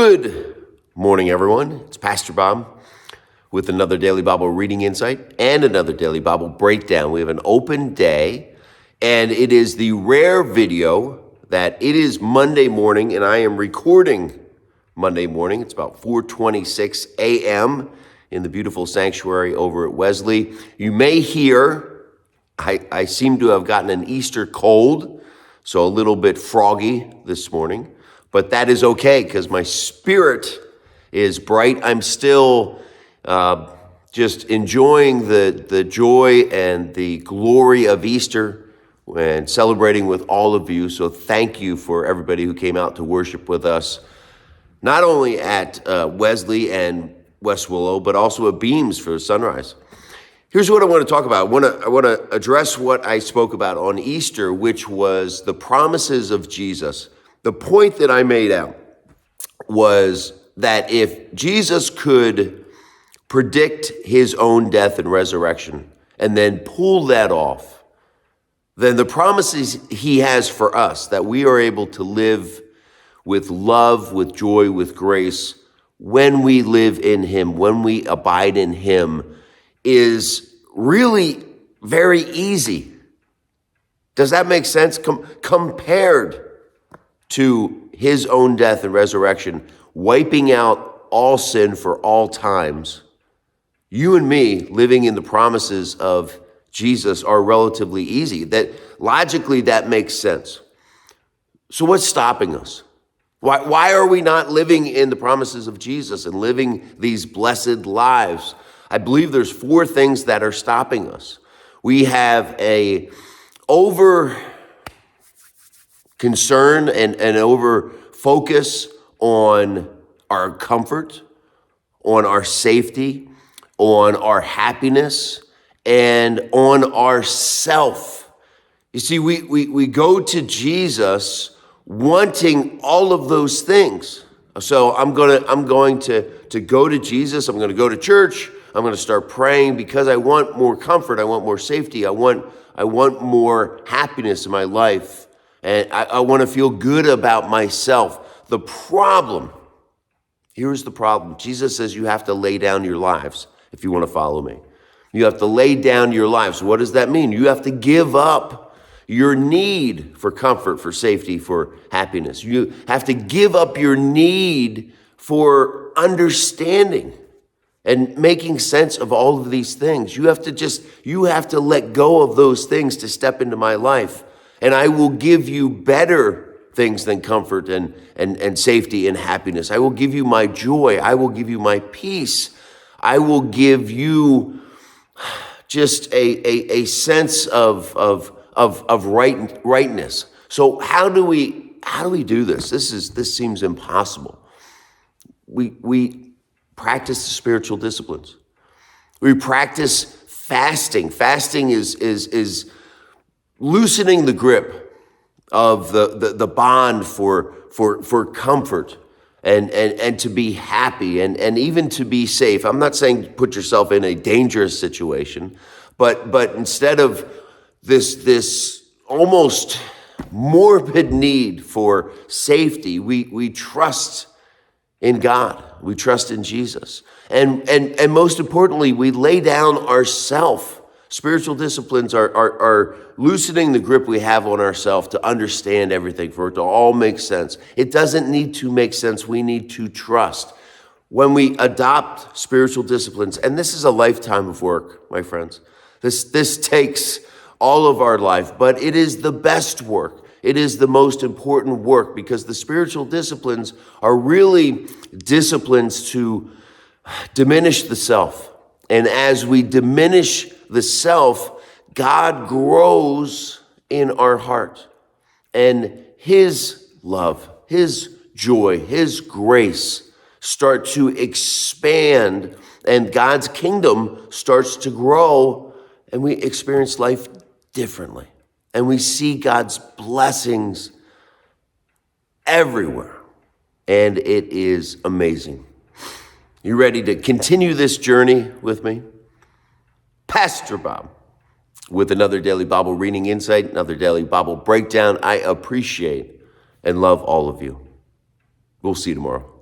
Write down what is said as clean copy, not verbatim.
Good morning, everyone. It's Pastor Bob with another Daily Bible Reading Insight and another Daily Bible Breakdown. We have an open day, and it is the rare video that it is Monday morning, and I am recording Monday morning. It's about 4:26 a.m. in the beautiful sanctuary over at Wesley. You may hear, I seem to have gotten an Easter cold, so a little bit froggy this morning. But that is okay because my spirit is bright. I'm still just enjoying the joy and the glory of Easter and celebrating with all of you. So thank you for everybody who came out to worship with us, not only at Wesley and West Willow, but also at Beams for sunrise. Here's what I want to talk about. I want to address what I spoke about on Easter, which was the promises of Jesus. The point that I made out was that if Jesus could predict his own death and resurrection and then pull that off, then the promises he has for us that we are able to live with love, with joy, with grace, when we live in him, when we abide in him, is really very easy. Does that make sense? Compared to his own death and resurrection, wiping out all sin for all times, you and me living in the promises of Jesus are relatively easy. That logically, that makes sense. So what's stopping us? Why are we not living in the promises of Jesus and living these blessed lives? I believe there's four things that are stopping us. We have a over concern and over focus on our comfort, on our safety, on our happiness, and on ourself. You see, we go to Jesus wanting all of those things. So I'm going to go to Jesus. I'm going to go to church. I'm going to start praying because I want more comfort. I want more safety. I want more happiness in my life. And I want to feel good about myself. The problem, here's the problem. Jesus says you have to lay down your lives if you want to follow me. You have to lay down your lives. What does that mean? You have to give up your need for comfort, for safety, for happiness. You have to give up your need for understanding and making sense of all of these things. You have to let go of those things to step into my life. And I will give you better things than comfort and safety and happiness. I will give you my joy. I will give you my peace. I will give you just a sense of rightness. So how do we do this? This seems impossible. We practice the spiritual disciplines. We practice fasting. Fasting is loosening the grip of the bond for comfort and to be happy and even to be safe. I'm not saying put yourself in a dangerous situation, but instead of this almost morbid need for safety, we trust in God. We trust in Jesus. And most importantly, we lay down ourself. Spiritual disciplines are loosening the grip we have on ourselves to understand everything, for it to all make sense. It doesn't need to make sense. We need to trust. When we adopt spiritual disciplines, and this is a lifetime of work, my friends. This takes all of our life, but it is the best work. It is the most important work because the spiritual disciplines are really disciplines to diminish the self. And as we diminish the self, God grows in our heart. And his love, his joy, his grace start to expand, and God's kingdom starts to grow, and we experience life differently. And we see God's blessings everywhere. And it is amazing. You ready to continue this journey with me? Pastor Bob with another Daily Bible Reading Insight, another Daily Bible Breakdown. I appreciate and love all of you. We'll see you tomorrow.